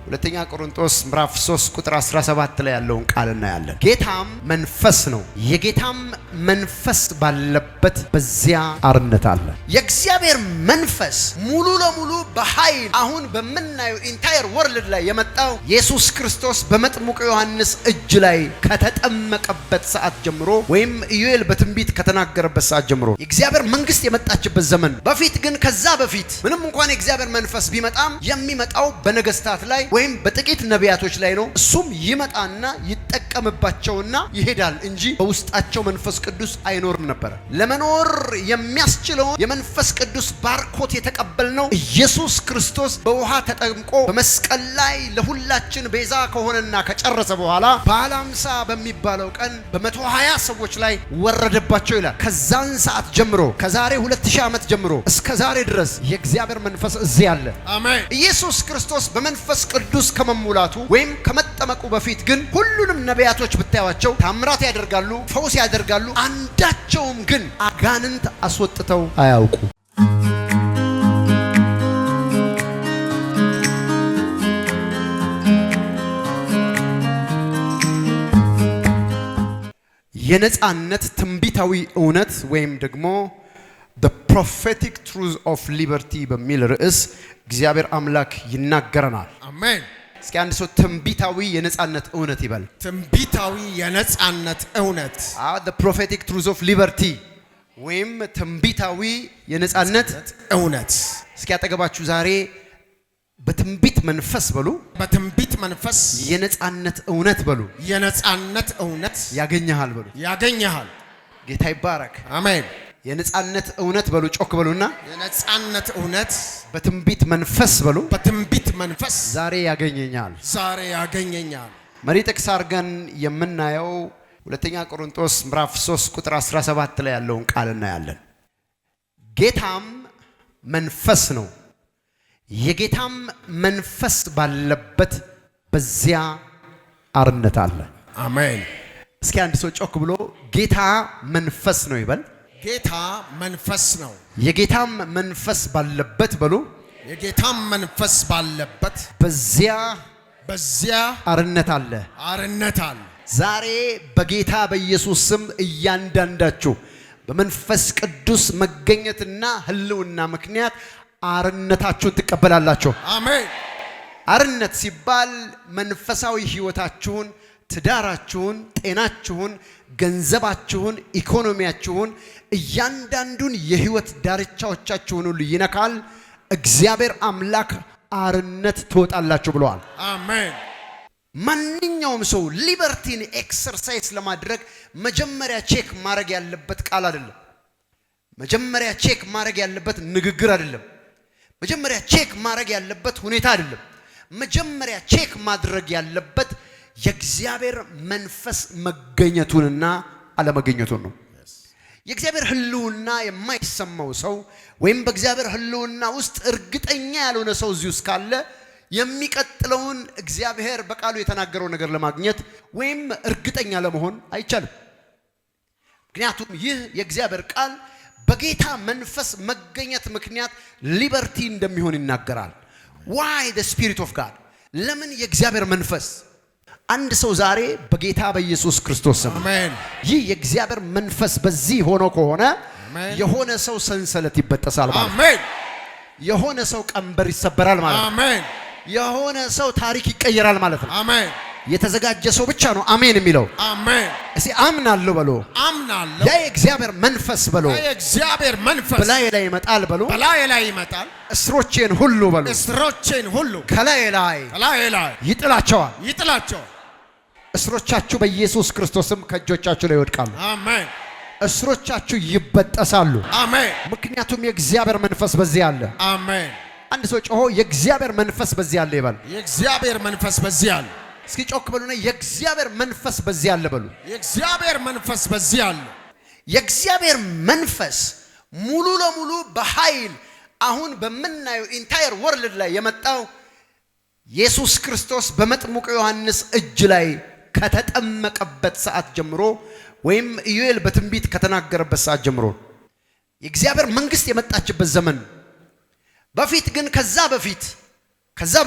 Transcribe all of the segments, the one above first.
ሁለተኛ ቆሮንቶስ ምዕራፍ 3 ቁጥር 17 ላይ ያለውን ቃል እናያለን። ጌታም መንፈስ ነው፣ የጌታም መንፈስ ባለበት በዚያ አርነት አለ። የእግዚአብሔር መንፈስ ሙሉ ለሙሉ በኃይል አሁን በመናየው ኢንታየር ወርልድ ላይ የመጣው ኢየሱስ ክርስቶስ በመጥምቁ ዮሐንስ እጅ ላይ ከተጠመቀበት ሰዓት ጀምሮ ወይም ኢዩኤል በትንቢት ከተናገረበት ሰዓት ጀምሮ የእግዚአብሔር መንግስት የመጣችበት ዘመን። በፊት ግን ከዛ በፊት ምንም እንኳን የእግዚአብሔር መንፈስ ቢመጣም የሚመጣው በነገስታት ላይ ወይም በጥቂት ነቢያቶች ላይ ነው። እሱም ይመጣና ይጠቀምባቸውና ይሄዳል እንጂ በውስጣቸው መንፈስ ቅዱስ አይኖርም ነበር። ለመኖር የሚያስችለው የመንፈስ ቅዱስ ባርኮት የተቀበልነው ኢየሱስ ክርስቶስ በውሃ ተጠምቆ በመስቀል ላይ ለሁላችን ቤዛ ከሆነና ከጨረሰ በኋላ በዓለ ሃምሳ በሚባለው ቀን በ120 ሰዎች ላይ ወረደባቸው ይላል። ከዛን ሰዓት ጀምሮ ከዛሬ 2000 ዓመት ጀምሮ እስከ ዛሬ ድረስ የእግዚአብሔር መንፈስ እዚህ አለ። አሜን። ኢየሱስ ክርስቶስ በመንፈስ ቅዱስ ከመሙላቱ ወይም ከመጠመቁ በፊት ግን ሁሉንም ነቢያቶች ብታዩዋቸው ታምራት ያደርጋሉ፣ ፈውስ ያደርጋሉ። አንዳቸውም ግን አጋንንት አስወጥተው አያውቁ። የነጻነት ትንቢታዊ እውነት ወይም ደግሞ the prophetic truth of liberty በሚል ርዕስ እግዚአብሔር አምላክ ይናገረናል። አሜን። እስኪ አንድ ሰው ትንቢታዊ የነጻነት እውነት ይበል። ትንቢታዊ የነጻነት እውነት the prophetic truth of liberty ወይም ትንቢታዊ የነጻነት እውነት። እስኪ አጠገባችሁ ዛሬ በትንቢት መንፈስ በሉ። በትንቢት መንፈስ የነጻነት እውነት በሉ። የነጻነት እውነት ያገኘሃል በሉ። ያገኘሃል። ጌታ ይባረክ። አሜን። የነጻነት እውነት በሉ። ጮክ በሉና የነጻነት እውነት በትንቢት መንፈስ በሉ። በትንቢት መንፈስ ዛሬ ያገኘኛል። ዛሬ ያገኘኛል። መሪ ጥቅስ አድርገን የምናየው ሁለተኛ ቆሮንቶስ ምዕራፍ 3 ቁጥር 17 ላይ ያለውን ቃል እናያለን። ጌታም መንፈስ ነው፣ የጌታም መንፈስ ባለበት በዚያ አርነት አለ። አሜን። እስኪ አንድ ሰው ጮክ ብሎ ጌታ መንፈስ ነው ይበል። ጌታ መንፈስ ነው፣ የጌታም መንፈስ ባለበት በሉ። የጌታም መንፈስ ባለበት በዚያ አርነት አለ። አርነት አለ። ዛሬ በጌታ በኢየሱስ ስም እያንዳንዳችሁ በመንፈስ ቅዱስ መገኘትና ህልውና ምክንያት አርነታችሁን ትቀበላላችሁ። አሜን። አርነት ሲባል መንፈሳዊ ህይወታችሁን፣ ትዳራችሁን፣ ጤናችሁን፣ ገንዘባችሁን፣ ኢኮኖሚያችሁን እያንዳንዱን የህይወት ዳርቻዎቻችሁን ሁሉ ይነካል። እግዚአብሔር አምላክ አርነት ትወጣላችሁ ብለዋል። አሜን። ማንኛውም ሰው ሊበርቲን ኤክሰርሳይዝ ለማድረግ መጀመሪያ ቼክ ማድረግ ያለበት ቃል አይደለም። መጀመሪያ ቼክ ማድረግ ያለበት ንግግር አይደለም። መጀመሪያ ቼክ ማድረግ ያለበት ሁኔታ አይደለም። መጀመሪያ ቼክ ማድረግ ያለበት የእግዚአብሔር መንፈስ መገኘቱንና አለመገኘቱን ነው። የእግዚአብሔር ህልውና የማይሰማው ሰው ወይም በእግዚአብሔር ህልውና ውስጥ እርግጠኛ ያልሆነ ሰው እዚህ ውስጥ ካለ የሚቀጥለውን እግዚአብሔር በቃሉ የተናገረው ነገር ለማግኘት ወይም እርግጠኛ ለመሆን አይቻልም። ምክንያቱም ይህ የእግዚአብሔር ቃል በጌታ መንፈስ መገኘት ምክንያት ሊበርቲ እንደሚሆን ይናገራል። why the spirit of God? ለምን የእግዚአብሔር መንፈስ? አንድ ሰው ዛሬ በጌታ በኢየሱስ ክርስቶስ ስም አሜን፣ ይህ የእግዚአብሔር መንፈስ በዚህ ሆኖ ከሆነ የሆነ ሰው ሰንሰለት ይበጠሳል ማለት ነው። አሜን። የሆነ ሰው ቀንበር ይሰበራል ማለት ነው። አሜን። የሆነ ሰው ታሪክ ይቀየራል ማለት ነው። አሜን። የተዘጋጀ ሰው ብቻ ነው አሜን የሚለው። አሜን። እስቲ አምናለሁ በሉ። አምናለሁ። ያ የእግዚአብሔር መንፈስ በሉ። ያ የእግዚአብሔር መንፈስ በላይ ላይ ይመጣል በሉ። በላይ ላይ ይመጣል። እስሮቼን ሁሉ በሉ። እስሮቼን ሁሉ ከላይ ላይ ይጥላቸዋል። ይጥላቸዋል። እስሮቻችሁ በኢየሱስ ክርስቶስም ከእጆቻችሁ ላይ ይወድቃሉ። አሜን። እስሮቻችሁ ይበጠሳሉ። አሜን። ምክንያቱም የእግዚአብሔር መንፈስ በዚህ አለ። አሜን። አንድ ሰው ጮሆ የእግዚአብሔር መንፈስ በዚህ አለ ይበል። የእግዚአብሔር መንፈስ በዚህ አለ። እስኪ ጮክ በሉና የእግዚአብሔር መንፈስ በዚህ አለ በሉ። የእግዚአብሔር መንፈስ በዚህ አለ። የእግዚአብሔር መንፈስ ሙሉ ለሙሉ በኃይል አሁን በመናየው ኢንታየር ወርልድ ላይ የመጣው ኢየሱስ ክርስቶስ በመጥምቁ ዮሐንስ እጅ ላይ ከተጠመቀበት ሰዓት ጀምሮ ወይም ኢዩኤል በትንቢት ከተናገረበት ሰዓት ጀምሮ የእግዚአብሔር መንግስት የመጣችበት ዘመን። በፊት ግን ከዛ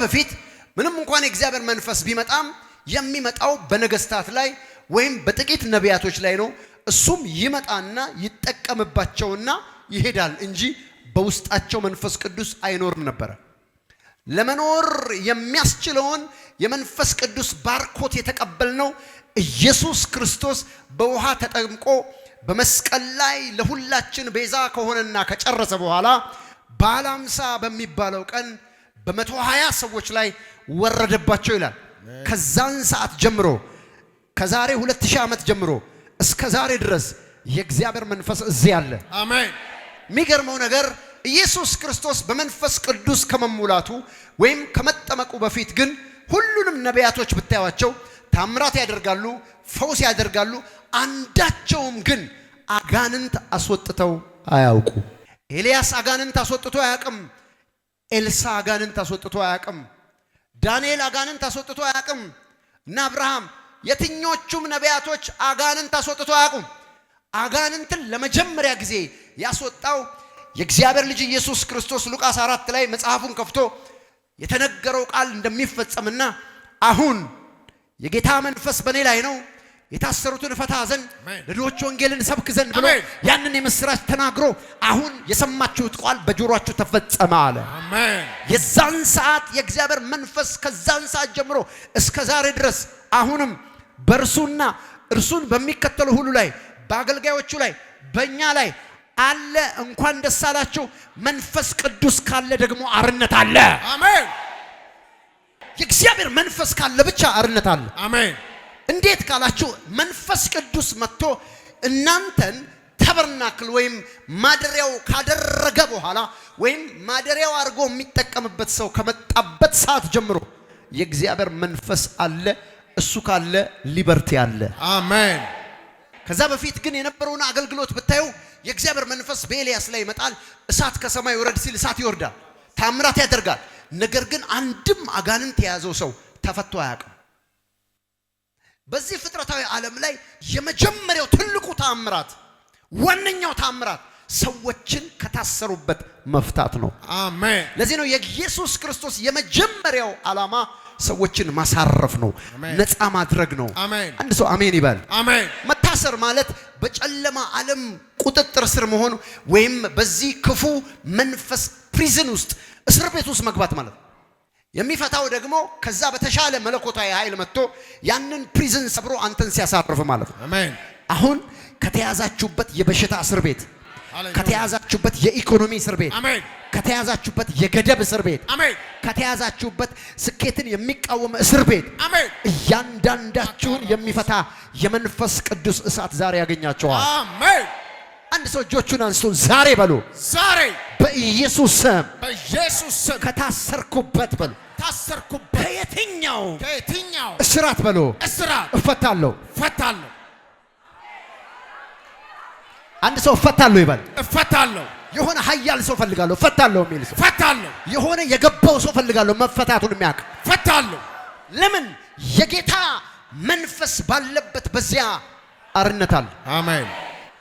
በፊት ምንም እንኳን የእግዚአብሔር መንፈስ ቢመጣም የሚመጣው በነገስታት ላይ ወይም በጥቂት ነቢያቶች ላይ ነው። እሱም ይመጣና ይጠቀምባቸውና ይሄዳል እንጂ በውስጣቸው መንፈስ ቅዱስ አይኖርም ነበር። ለመኖር የሚያስችለውን የመንፈስ ቅዱስ ባርኮት የተቀበልነው ኢየሱስ ክርስቶስ በውሃ ተጠምቆ በመስቀል ላይ ለሁላችን ቤዛ ከሆነና ከጨረሰ በኋላ በዓለ ሃምሳ በሚባለው ቀን በ120 ሰዎች ላይ ወረደባቸው ይላል። ከዛን ሰዓት ጀምሮ ከዛሬ 2000 ዓመት ጀምሮ እስከ ዛሬ ድረስ የእግዚአብሔር መንፈስ እዚህ አለ። አሜን። የሚገርመው ነገር ኢየሱስ ክርስቶስ በመንፈስ ቅዱስ ከመሙላቱ ወይም ከመጠመቁ በፊት ግን ሁሉንም ነቢያቶች ብታዩዋቸው ታምራት ያደርጋሉ፣ ፈውስ ያደርጋሉ። አንዳቸውም ግን አጋንንት አስወጥተው አያውቁ። ኤልያስ አጋንንት አስወጥቶ አያውቅም። ኤልሳ አጋንንት አስወጥቶ አያውቅም። ዳንኤል አጋንንት አስወጥቶ አያውቅም። እና አብርሃም የትኞቹም ነቢያቶች አጋንንት አስወጥቶ አያውቁም። አጋንንትን ለመጀመሪያ ጊዜ ያስወጣው የእግዚአብሔር ልጅ ኢየሱስ ክርስቶስ ሉቃስ 4 ላይ መጽሐፉን ከፍቶ የተነገረው ቃል እንደሚፈጸምና አሁን የጌታ መንፈስ በኔ ላይ ነው የታሰሩትን ፈታ ዘንድ ለድሆች ወንጌልን ሰብክ ዘንድ ብሎ ያንን የምስራች ተናግሮ አሁን የሰማችሁት ቃል በጆሮአችሁ ተፈጸመ አለ። አሜን። የዛን ሰዓት የእግዚአብሔር መንፈስ ከዛን ሰዓት ጀምሮ እስከ ዛሬ ድረስ አሁንም በእርሱና እርሱን በሚከተሉ ሁሉ ላይ በአገልጋዮቹ ላይ በእኛ ላይ አለ። እንኳን ደስ አላችሁ። መንፈስ ቅዱስ ካለ ደግሞ አርነት አለ። አሜን። የእግዚአብሔር መንፈስ ካለ ብቻ አርነት አለ። አሜን። እንዴት ካላችሁ መንፈስ ቅዱስ መጥቶ እናንተን ተበርናክል ወይም ማደሪያው ካደረገ በኋላ ወይም ማደሪያው አድርጎ የሚጠቀምበት ሰው ከመጣበት ሰዓት ጀምሮ የእግዚአብሔር መንፈስ አለ። እሱ ካለ ሊበርቲ አለ። አሜን። ከዛ በፊት ግን የነበረውን አገልግሎት ብታዩ የእግዚአብሔር መንፈስ በኤልያስ ላይ ይመጣል። እሳት ከሰማይ ወረድ ሲል እሳት ይወርዳል፣ ታምራት ያደርጋል። ነገር ግን አንድም አጋንንት የያዘው ሰው ተፈቶ አያውቅም። በዚህ ፍጥረታዊ ዓለም ላይ የመጀመሪያው ትልቁ ታምራት ዋነኛው ታምራት ሰዎችን ከታሰሩበት መፍታት ነው። አሜን። ለዚህ ነው የኢየሱስ ክርስቶስ የመጀመሪያው ዓላማ ሰዎችን ማሳረፍ ነው፣ ነፃ ማድረግ ነው። አሜን። አንድ ሰው አሜን ይበል። አሜን። መታሰር ማለት በጨለማ ዓለም ቁጥጥር ስር መሆን ወይም በዚህ ክፉ መንፈስ ፕሪዝን ውስጥ እስር ቤት ውስጥ መግባት ማለት ነው። የሚፈታው ደግሞ ከዛ በተሻለ መለኮታዊ ኃይል መጥቶ ያንን ፕሪዝን ሰብሮ አንተን ሲያሳርፍ ማለት ነው። አሜን። አሁን ከተያዛችሁበት የበሽታ እስር ቤት፣ ከተያዛችሁበት የኢኮኖሚ እስር ቤት፣ አሜን፣ ከተያዛችሁበት የገደብ እስር ቤት፣ አሜን፣ ከተያዛችሁበት ስኬትን የሚቃወም እስር ቤት፣ አሜን፣ እያንዳንዳችሁን የሚፈታ የመንፈስ ቅዱስ እሳት ዛሬ ያገኛችኋል። አሜን። አንድ ሰው እጆቹን አንስቶ ዛሬ በሉ፣ ዛሬ በኢየሱስ ስም ከታሰርኩበት በሉ፣ ታሰርኩበት ከየትኛው እስራት በሉ፣ እስራት እፈታለሁ። አንድ ሰው እፈታለሁ ይበል። እፈታለሁ። የሆነ ኃያል ሰው ፈልጋለሁ፣ እፈታለሁ የሚል ሰው እፈታለሁ። የሆነ የገባው ሰው ፈልጋለሁ፣ መፈታቱን የሚያውቅ እፈታለሁ። ለምን? የጌታ መንፈስ ባለበት በዚያ አርነት አለ። አሜን።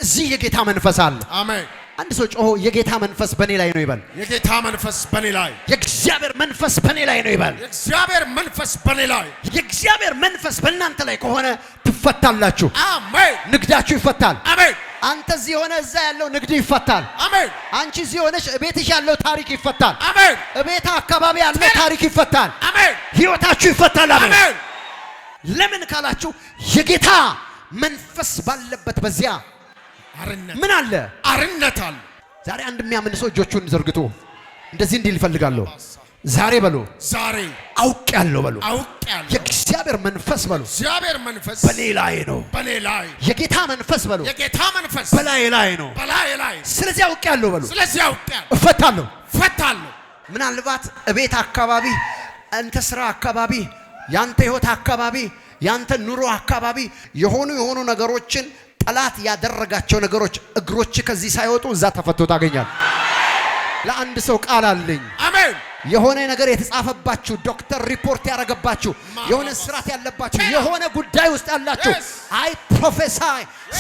እዚህ የጌታ መንፈስ አለ። አሜን። አንድ ሰው ጮሆ የጌታ መንፈስ በኔ ላይ ነው ይበል። የጌታ መንፈስ በኔ ላይ፣ የእግዚአብሔር መንፈስ በኔ ላይ ነው ይበል። የእግዚአብሔር መንፈስ በኔ ላይ። የእግዚአብሔር መንፈስ በእናንተ ላይ ከሆነ ትፈታላችሁ። አሜን። ንግዳችሁ ይፈታል። አሜን። አንተ እዚህ ሆነ እዛ ያለው ንግድ ይፈታል። አሜን። አንቺ እዚህ ሆነሽ እቤትሽ ያለው ታሪክ ይፈታል። አሜን። እቤት አካባቢ ያለው ታሪክ ይፈታል። አሜን። ህይወታችሁ ይፈታል። አሜን። ለምን ካላችሁ የጌታ መንፈስ ባለበት በዚያ አርነት ምን አለ? አርነት አለ። ዛሬ አንድ የሚያምን ሰው እጆቹን ዘርግቶ እንደዚህ እንዲል ይፈልጋለሁ። ዛሬ በሉ፣ ዛሬ አውቄያለሁ በሉ፣ አውቄያለሁ። የእግዚአብሔር መንፈስ በሉ፣ እግዚአብሔር መንፈስ በኔ ላይ ነው፣ በኔ ላይ። የጌታ መንፈስ በሉ፣ የጌታ መንፈስ በላይ ላይ ነው፣ በላይ ላይ። ስለዚህ አውቄያለሁ በሉ፣ ስለዚህ አውቄያለሁ፣ እፈታለሁ። ምናልባት እቤት አካባቢ፣ አንተ ስራ አካባቢ፣ ያንተ ህይወት አካባቢ፣ ያንተ ኑሮ አካባቢ የሆኑ ነገሮችን ጠላት ያደረጋቸው ነገሮች እግሮች ከዚህ ሳይወጡ እዛ ተፈቶ ታገኛል። ለአንድ ሰው ቃል አለኝ። አሜን። የሆነ ነገር የተጻፈባችሁ ዶክተር ሪፖርት ያደረገባችሁ የሆነ ስራት ያለባችሁ የሆነ ጉዳይ ውስጥ ያላችሁ I prophesy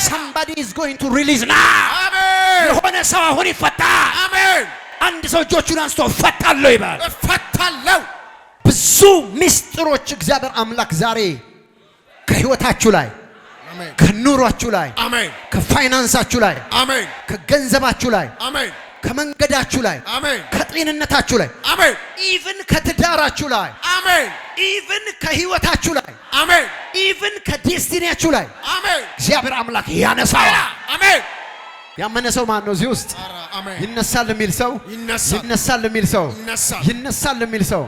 somebody is going to release now. አሜን። የሆነ ሰው አሁን ይፈታል። አሜን። አንድ ሰው እጆቹን አንስቶ እፈታለሁ ይባል። እፈታለሁ ብዙ ምስጢሮች እግዚአብሔር አምላክ ዛሬ ከህይወታችሁ ላይ ከኑሯችሁ ላይ ከፋይናንሳችሁ ላይ ከገንዘባችሁ ላይ ከመንገዳችሁ ላይ ከጤንነታችሁ ላይ ኢቭን ከትዳራችሁ ላይ ኢቭን ከህይወታችሁ ላይ ኢቭን ከዴስቲኒያችሁ ላይ እግዚአብሔር አምላክ ያነሳዋል። ያመነ ሰው ማን ነው? እዚህ ውስጥ ይነሳል የሚል ሰው ይነሳል የሚል ሰው ይነሳል የሚል ሰው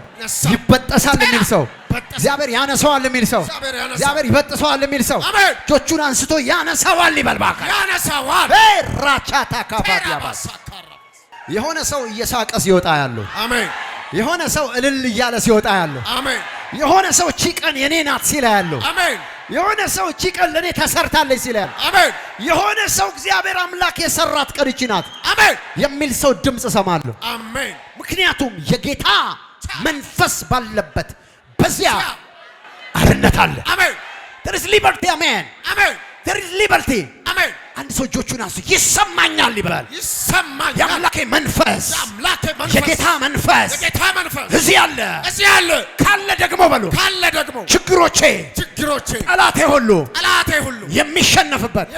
ይበጠሳል የሚል ሰው እግዚአብሔር ያነሳዋል የሚል ሰው እግዚአብሔር ይበጥሰዋል የሚል ሰው እጆቹን አንስቶ ያነሳዋል ይበል ባካ። ያነሳዋል ራቻታ ካባዲያባስ የሆነ ሰው እየሳቀ ሲወጣ ያለው አሜን። የሆነ ሰው እልል እያለ ሲወጣ ያለው አሜን። የሆነ ሰው እቺ ቀን የኔ ናት ሲል ያለው አሜን። የሆነ ሰው እቺ ቀን ለኔ ተሰርታለች ሲል ያለው አሜን። የሆነ ሰው እግዚአብሔር አምላክ የሰራት ቀን እቺ ናት አሜን የሚል ሰው ድምጽ ሰማለሁ አሜን። ምክንያቱም የጌታ መንፈስ ባለበት በዚያ አርነት አለ አሜን። there is liberty amen amen there is liberty amen። አንድ ሰው እጆቹን አንሱ ይሰማኛል ይበላል። ይሰማኛል የአምላኬ መንፈስ የጌታ መንፈስ እዚህ አለ ካለ ደግሞ በሉ ካለ ደግሞ ችግሮቼ ጠላቴ ሁሉ የሚሸነፍበት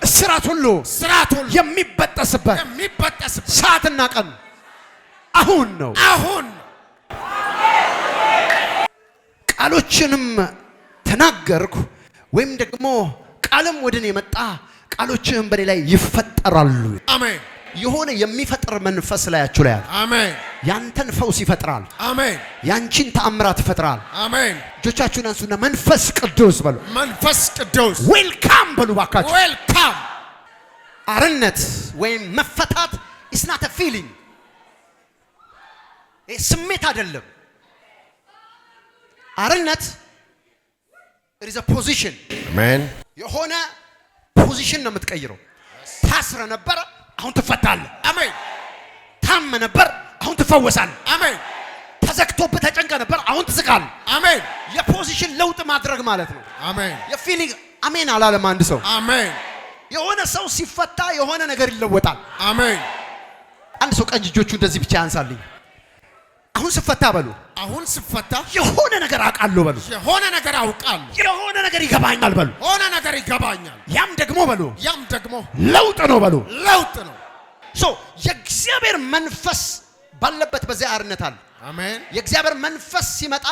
እስራት ሁሉ የሚበጠስበት ሰዓትና ቀን አሁን ነው። ቃሎችንም ተናገርኩ ወይም ደግሞ ቃልም ወደኔ መጣ ቃሎችህም በኔ ላይ ይፈጠራሉ አሜን። የሆነ የሚፈጥር መንፈስ ላያችሁ ላይ አለ አሜን። ያንተን ፈውስ ይፈጥራል አሜን። ያንቺን ተአምራት ይፈጥራል አሜን። እጆቻችሁን አንሱና መንፈስ ቅዱስ በሉ። መንፈስ ቅዱስ ዌልካም በሉ ባካችሁ። ዌልካም። አርነት ወይም መፈታት is not a feeling ስሜት አይደለም። አርነት it is a position አሜን። የሆነ ፖዚሽን ነው የምትቀይረው። ታስረ ነበር አሁን ትፈታለህ አሜን። ታመ ነበር አሁን ትፈወሳለህ አሜን። ተዘግቶብህ ተጨንቀ ነበር አሁን ትስቃለህ አሜን። የፖዚሽን ለውጥ ማድረግ ማለት ነው አሜን። የፊሊንግ አሜን አላለም አንድ ሰው አሜን። የሆነ ሰው ሲፈታ የሆነ ነገር ይለወጣል አሜን። አንድ ሰው ቀኝ እጆቹ እንደዚህ ብቻ ያንሳልኝ። አሁን ስፈታ በሉ። አሁን ስፈታ የሆነ ነገር አውቃለሁ በሉ። የሆነ ነገር አውቃለሁ። የሆነ ነገር ይገባኛል በሉ። የሆነ ነገር ይገባኛል። ያም ደግሞ በሉ። ያም ደግሞ ለውጥ ነው በሉ። ለውጥ ነው። የእግዚአብሔር መንፈስ ባለበት በዚያ አርነት አለ አሜን። የእግዚአብሔር መንፈስ ሲመጣ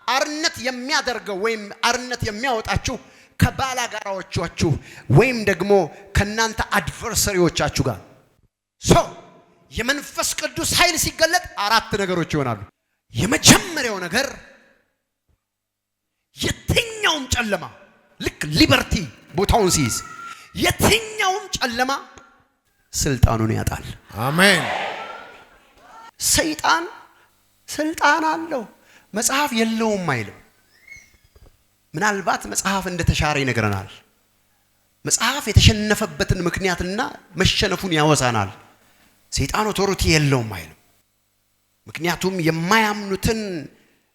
አርነት የሚያደርገው ወይም አርነት የሚያወጣችሁ ከባላጋራዎቻችሁ ወይም ደግሞ ከናንተ አድቨርሰሪዎቻችሁ ጋር የመንፈስ ቅዱስ ኃይል ሲገለጥ አራት ነገሮች ይሆናሉ። የመጀመሪያው ነገር የትኛውም ጨለማ ልክ ሊበርቲ ቦታውን ሲይዝ የትኛውም ጨለማ ስልጣኑን ያጣል አሜን። ሰይጣን ስልጣን አለው መጽሐፍ የለውም አይልም። ምናልባት መጽሐፍ እንደተሻረ ይነግረናል። መጽሐፍ የተሸነፈበትን ምክንያትና መሸነፉን ያወሳናል። ሰይጣን ኦቶሪቲ የለውም አይልም። ምክንያቱም የማያምኑትን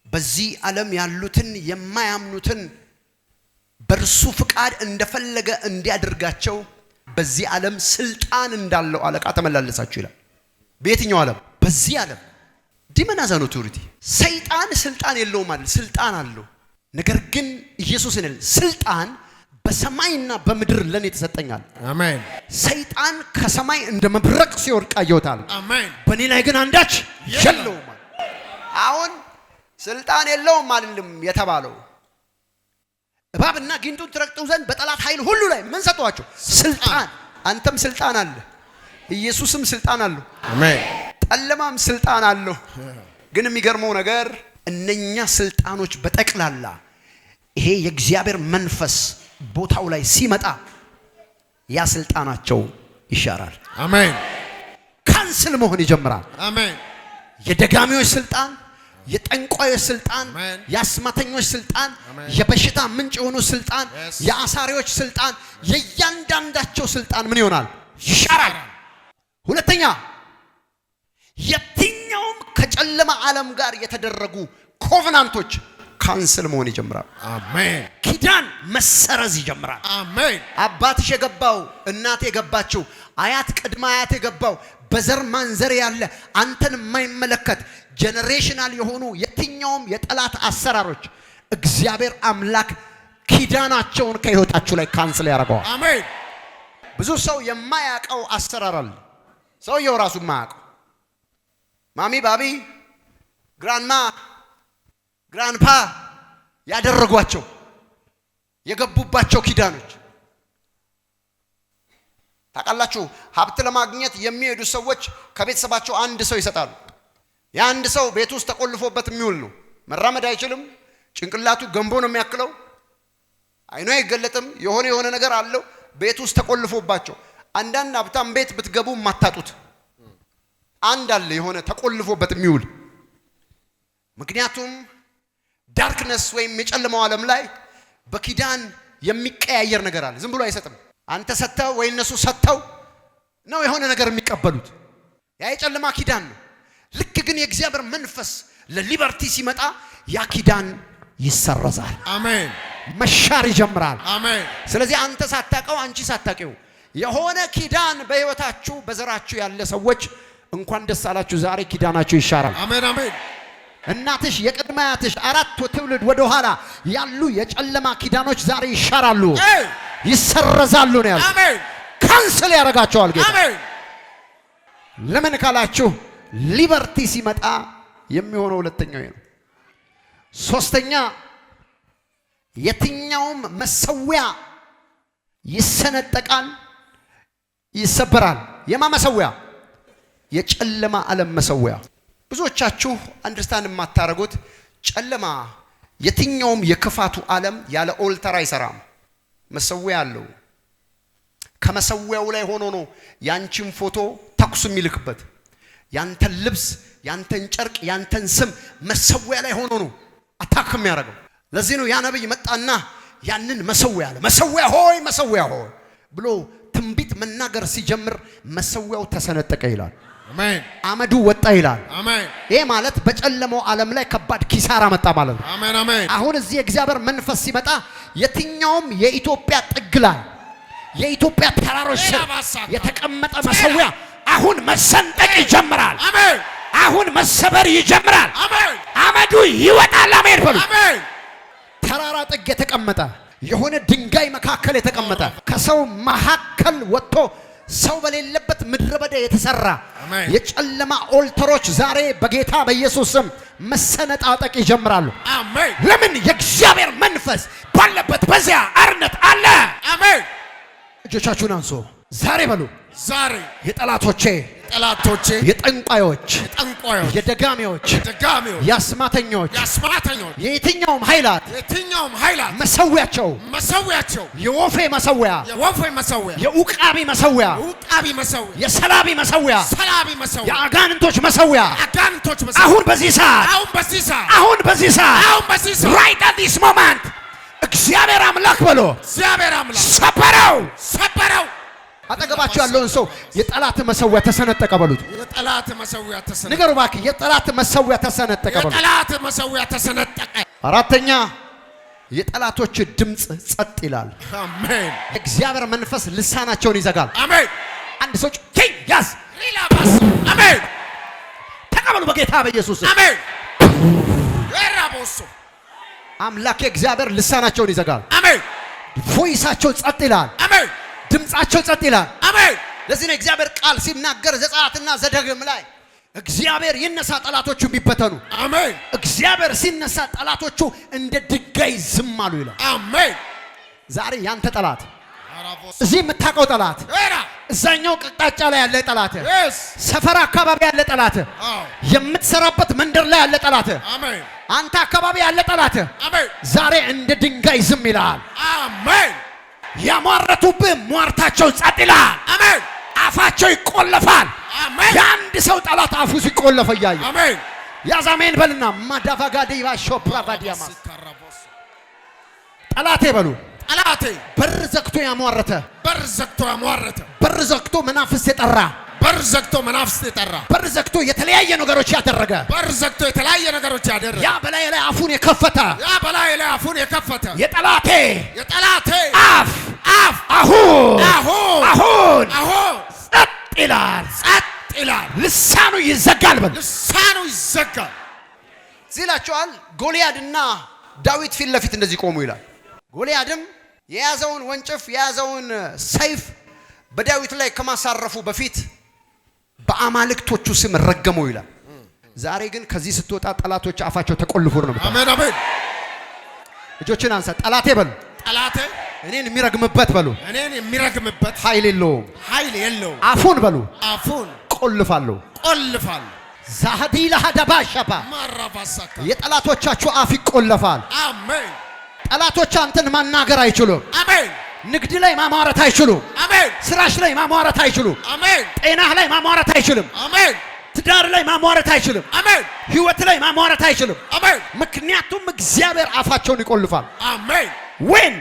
በዚህ ዓለም ያሉትን የማያምኑትን በርሱ ፍቃድ እንደፈለገ እንዲያደርጋቸው በዚህ ዓለም ስልጣን እንዳለው አለቃ ተመላለሳችሁ ይላል። በየትኛው ዓለም? በዚህ ዓለም ዲመን አዛን ኦቶሪቲ ሰይጣን ስልጣን የለውም ማለት ስልጣን አለው። ነገር ግን ኢየሱስን ስልጣን በሰማይና በምድር ለኔ ተሰጠኛል አሜን። ሰይጣን ከሰማይ እንደ መብረቅ ሲወድቅ አየሁታል አሜን። በኔ ላይ ግን አንዳች የለውም። አሁን ስልጣን የለውም ማለትም የተባለው እባብና ጊንጡን ትረግጡ ዘንድ በጠላት ኃይል ሁሉ ላይ ምን ሰጧቸው? ስልጣን። አንተም ስልጣን አለ፣ ኢየሱስም ስልጣን አለው አሜን። ጨለማም ስልጣን አለው። ግን የሚገርመው ነገር እነኛ ስልጣኖች በጠቅላላ ይሄ የእግዚአብሔር መንፈስ ቦታው ላይ ሲመጣ ያ ስልጣናቸው ይሻራል አሜን። ካንስል መሆን ይጀምራል አሜን። የደጋሚዎች ስልጣን፣ የጠንቋዮች ስልጣን፣ የአስማተኞች ስልጣን፣ የበሽታ ምንጭ የሆኑ ስልጣን፣ የአሳሪዎች ስልጣን፣ የእያንዳንዳቸው ስልጣን ምን ይሆናል? ይሻራል። ሁለተኛ የትኛውም ከጨለማ ዓለም ጋር የተደረጉ ኮቨናንቶች ካንስል መሆን ይጀምራል አሜን። ኪዳን መሰረዝ ይጀምራል አሜን። አባትሽ የገባው እናት የገባችው አያት ቅድመ አያት የገባው በዘር ማንዘር ያለ አንተን የማይመለከት ጄነሬሽናል የሆኑ የትኛውም የጠላት አሰራሮች እግዚአብሔር አምላክ ኪዳናቸውን ከህይወታችሁ ላይ ካንስል ያደርገዋል። አሜን። ብዙ ሰው የማያውቀው አሰራር አለ። ሰውየው ራሱ የማያውቀው ማሚ ባቢ ግራንማ ግራንፓ ያደረጓቸው የገቡባቸው ኪዳኖች ታውቃላችሁ። ሀብት ለማግኘት የሚሄዱ ሰዎች ከቤተሰባቸው አንድ ሰው ይሰጣሉ። የአንድ ሰው ቤት ውስጥ ተቆልፎበት የሚውል ነው። መራመድ አይችልም። ጭንቅላቱ ገንቦ ነው የሚያክለው። አይኑ አይገለጥም። የሆነ ነገር አለው። ቤት ውስጥ ተቆልፎባቸው አንዳንድ ሀብታም ቤት ብትገቡ ማታጡት አንድ አለ የሆነ ተቆልፎበት የሚውል። ምክንያቱም ዳርክነስ ወይም የጨለማው ዓለም ላይ በኪዳን የሚቀያየር ነገር አለ። ዝም ብሎ አይሰጥም። አንተ ሰተው ወይ እነሱ ሰተው ነው የሆነ ነገር የሚቀበሉት። ያ የጨለማ ኪዳን ነው። ልክ ግን የእግዚአብሔር መንፈስ ለሊበርቲ ሲመጣ ያ ኪዳን ይሰረዛል። አሜን። መሻር ይጀምራል። አሜን። ስለዚህ አንተ ሳታቀው አንቺ ሳታቀው የሆነ ኪዳን በህይወታችሁ በዘራችሁ ያለ ሰዎች እንኳን ደስ አላችሁ። ዛሬ ኪዳናችሁ ይሻራል። አሜን አሜን። እናትሽ የቅድማያትሽ 4 ትውልድ ወደ ኋላ ያሉ የጨለማ ኪዳኖች ዛሬ ይሻራሉ፣ ይሰረዛሉ ነው ያለው። አሜን። ካንስል ያደርጋቸዋል ጌታ። አሜን። ለምን ካላችሁ ሊበርቲ ሲመጣ የሚሆነው ሁለተኛው ነው። ሶስተኛ የትኛውም መሰዊያ ይሰነጠቃል፣ ይሰበራል። የማ መሰዊያ? የጨለማ ዓለም መሰዊያ። ብዙዎቻችሁ አንደርስታንድ የማታረጉት ጨለማ የትኛውም የክፋቱ ዓለም ያለ ኦልተር አይሰራም። መሰዊያ አለው። ከመሰዊያው ላይ ሆኖ ነው ያንቺን ፎቶ ተኩስ የሚልክበት። ያንተን ልብስ፣ ያንተን ጨርቅ፣ ያንተን ስም መሰዊያ ላይ ሆኖ ነው አታክ የሚያደርገው። ለዚህ ነው ያ ነብይ መጣና ያንን መሰዊያ አለ። መሰዊያ ሆይ ብሎ ትንቢት መናገር ሲጀምር መሰዊያው ተሰነጠቀ ይላል። አሜን። አመዱ ወጣ ይላል። አሜን። ይሄ ማለት በጨለማው ዓለም ላይ ከባድ ኪሳራ መጣ ማለት ነው። አሜን አሜን። አሁን እዚህ የእግዚአብሔር መንፈስ ሲመጣ የትኛውም የኢትዮጵያ ጥግ ላይ የኢትዮጵያ ተራሮች ስር የተቀመጠ መሰዊያ አሁን መሰንጠቅ ይጀምራል። አሜን። አሁን መሰበር ይጀምራል። አሜን። አመዱ ይወጣል። አሜን በሉ። አሜን። ተራራ ጥግ የተቀመጠ የሆነ ድንጋይ መካከል የተቀመጠ ከሰው መካከል ወጥቶ ሰው በሌለበት ምድረ በዳ የተሰራ የጨለማ ኦልተሮች ዛሬ በጌታ በኢየሱስ ስም መሰነጣጠቅ ይጀምራሉ። አሜን። ለምን? የእግዚአብሔር መንፈስ ባለበት በዚያ አርነት አለ። አሜን። እጆቻችሁን አንሱ። ዛሬ በሉ። ዛሬ የጠላቶቼ የጠንቋዮች የደጋሚዎች የአስማተኞች የየትኛውም ኃይላት መሰዊያቸው የወፌ መሰዊያ የኡቃቢ መሰዊያ የሰላቢ መሰዊያ የአጋንንቶች መሰዊያ አሁን በዚህ ሰዓት right at this moment እግዚአብሔር አምላክ ብሎ ሰበረው። አጠገባችሁ ያለውን ሰው የጠላት መሰዊያ ተሰነጠቀ በሉት። የጠላት መሰዊያ ተሰነጠቀ። ንገሩ እባክህ፣ የጠላት መሰዊያ ተሰነጠቀ በሉት። የጠላት መሰዊያ ተሰነጠቀ። አራተኛ የጠላቶች ድምጽ ጸጥ ይላል። አሜን። እግዚአብሔር መንፈስ ልሳናቸውን ይዘጋል። አሜን። አንድ ሰው ያዝ ሪላባስ። አሜን። ተቀበሉ በጌታ በኢየሱስ። አሜን። ወራቦሶ አምላክ እግዚአብሔር ልሳናቸውን ይዘጋል። አሜን። ቮይሳቸው ጸጥ ይላል። አሜን። ድምጻቸው ጸጥ ይላል። አሜን። ለዚህ ነው እግዚአብሔር ቃል ሲናገር ዘጸአትና ዘዳግም ላይ እግዚአብሔር ይነሳ ጠላቶቹ ቢበተኑ። አሜን። እግዚአብሔር ሲነሳ ጠላቶቹ እንደ ድንጋይ ዝም አሉ ይላል። አሜን። ዛሬ ያንተ ጠላት፣ እዚህ የምታውቀው ጠላት፣ እዛኛው ቅጣጫ ላይ ያለ ጠላት፣ ሰፈር አካባቢ ያለ ጠላት፣ የምትሰራበት መንደር ላይ ያለ ጠላት፣ አሜን፣ አንተ አካባቢ ያለ ጠላት ዛሬ እንደ ድንጋይ ዝም ይላል። አሜን። ያሟረቱብህ ሟርታቸው ጸጥ ይላል። አሜን። አፋቸው ይቆለፋል። አሜን። የአንድ ሰው ጠላት አፉ ሲቆለፍ እያየ አሜን። ያዛሜን በልና ማዳፋጋዲ ባሾፕራቫዲያማ ጠላቴ በሉ። ጠላቴ በር ዘግቶ ያሟረተ በር ዘግቶ መናፍስት የጠራ በር ዘግቶ መናፍስት የጠራ በር ዘግቶ የተለያየ ነገሮች ያደረገ ያ በላይ ላይ አፉን የከፈተ የጠላቴ አፍ አሁን ጸጥ ልሳኑ ይዘጋል በል። ልሳኑ ይዘጋል ሲላቸዋል። ጎልያድና ዳዊት ፊት ለፊት እንደዚህ ቆሙ ይላል። ጎልያድም የያዘውን ወንጭፍ የያዘውን ሰይፍ በዳዊት ላይ ከማሳረፉ በፊት በአማልክቶቹ ስም ረገመው ይላል። ዛሬ ግን ከዚህ ስትወጣ ጠላቶች አፋቸው ተቆልፎ ነው። አሜን አሜን። እጆችን አንሳ። ጠላቴ በሉ። ጠላቴ እኔን የሚረግምበት በሉ። እኔን የሚረግምበት ኃይል የለውም። ኃይል የለውም። አፉን በሉ። አፉን ቆልፋለሁ። ቆልፋለሁ። ዛዲ ለሃዳባሻባ ማራባሳካ የጠላቶቻችሁ አፍ ይቆለፋል። አሜን። ጠላቶች አንተን ማናገር አይችሉም። አሜን። ንግድ ላይ ማማረት አይችሉም። አሜን። ስራሽ ላይ ማማረት አይችሉም። አሜን። ጤናህ ላይ ማማረት አይችልም። አሜን። ትዳር ላይ ማማረት አይችልም። አሜን። ህይወት ላይ ማማረት አይችልም። አሜን። ምክንያቱም እግዚአብሔር አፋቸውን ይቆልፋል። አሜን። ወይን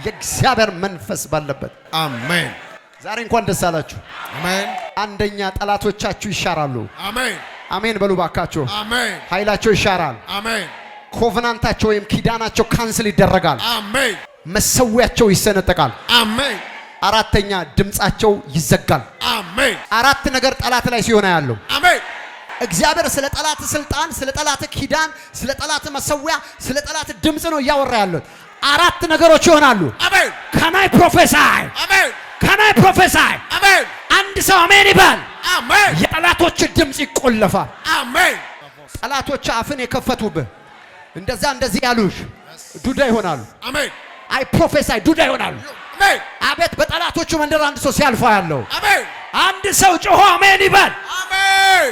የእግዚአብሔር መንፈስ ባለበት። አሜን። ዛሬ እንኳን ደስ አላችሁ። አሜን። አንደኛ ጠላቶቻችሁ ይሻራሉ። አሜን። አሜን በሉ ባካችሁ። አሜን። ኃይላቸው ይሻራል። አሜን። ኮቨናንታቸው ወይም ኪዳናቸው ካንስል ይደረጋል። አሜን። መሰዊያቸው ይሰነጠቃል። አሜን። አራተኛ ድምጻቸው ይዘጋል። አሜን። አራት ነገር ጠላት ላይ ሲሆን ያለው አሜን። እግዚአብሔር ስለ ጠላት ስልጣን፣ ስለ ጠላት ኪዳን፣ ስለ ጠላት መሰዊያ፣ ስለ ጠላት ድምጽ ነው እያወራ ያለው። አራት ነገሮች ይሆናሉ። አሜን። ከናይ ፕሮፌሳይ አሜን። ከናይ ፕሮፌሳይ አሜን። አንድ ሰው አሜን ይባል። አሜን። የጠላቶች ድምጽ ይቆለፋል። አሜን። ጠላቶች አፍን የከፈቱብህ እንደዛ እንደዚህ ያሉሽ ዱዳ ይሆናሉ። አሜን። አይ ፕሮፌሳይ ዱዳ ይሆናሉ። አሜን። አቤት በጠላቶቹ መንደር አንድ ሰው ሲያልፋ ያለው አሜን። አንድ ሰው ጮሆ አሜን ይባል። አሜን።